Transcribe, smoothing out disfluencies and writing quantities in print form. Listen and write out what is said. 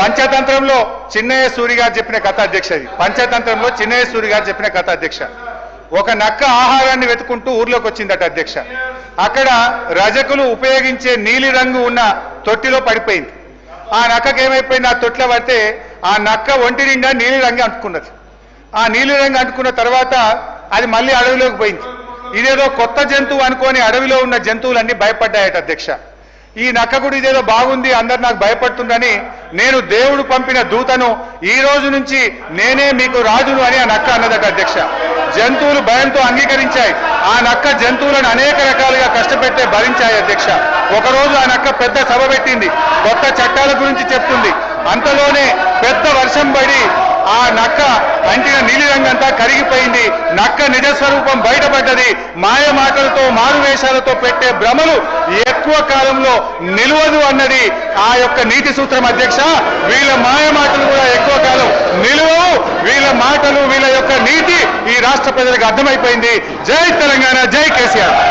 పంచతంత్రంలో చిన్నయ్య సూరి గారు చెప్పిన కథ అధ్యక్ష. ఇది పంచతంత్రంలో చిన్నయ్య సూరి గారు చెప్పిన కథ అధ్యక్ష. ఒక నక్క ఆహారాన్ని వెతుకుంటూ ఊర్లోకి వచ్చిందట అధ్యక్ష. అక్కడ రజకులు ఉపయోగించే నీలి రంగు ఉన్న తొట్టిలో పడిపోయింది. ఆ నక్కకి ఏమైపోయింది, ఆ తొట్టిలో పడితే ఆ నక్క ఒంటి నిండా నీలి రంగు అంటుకున్నది. ఆ నీలి రంగు అంటుకున్న తర్వాత అది మళ్ళీ అడవిలోకి పోయింది. ఇదేదో కొత్త జంతువు అనుకొని అడవిలో ఉన్న జంతువులన్నీ భయపడ్డాయట అధ్యక్ష. ఈ నక్క కూడా ఇదేదో బాగుంది, అందరు నాకు భయపడుతుందని నేను దేవుడు పంపిన దూతను, ఈ రోజు నుంచి నేనే మీకు రాజును అని ఆ నక్క అన్నదట అధ్యక్ష. జంతువులు భయంతో అంగీకరించాయి. ఆ నక్క జంతువులను అనేక రకాలుగా కష్టపెట్టే భరించాయి అధ్యక్ష. ఒకరోజు ఆ నక్క పెద్ద సభ పెట్టింది, కొత్త చట్టాల గురించి చెప్తుంది. అంతలోనే పెద్ద వర్షం పడి ఆ నక్క అంటిన నీలిరంగంతా కరిగిపోయింది. నక్క నిజస్వరూపం బయటపడ్డది. మాయ మాటలతో మారువేషాలతో పెట్టే భ్రమలు ఎక్కువ కాలంలో నిలవదు అన్నది ఆ యొక్క నీతి సూత్రం అధ్యక్ష. వీళ్ళ మాయ మాటలు కూడా ఎక్కువ కాలం నిలవవు. వీళ్ళ మాటలు, వీళ్ళ యొక్క నీతి ఈ రాష్ట్ర ప్రజలకు అర్థమైపోయింది. జై తెలంగాణ, జై కేసీఆర్.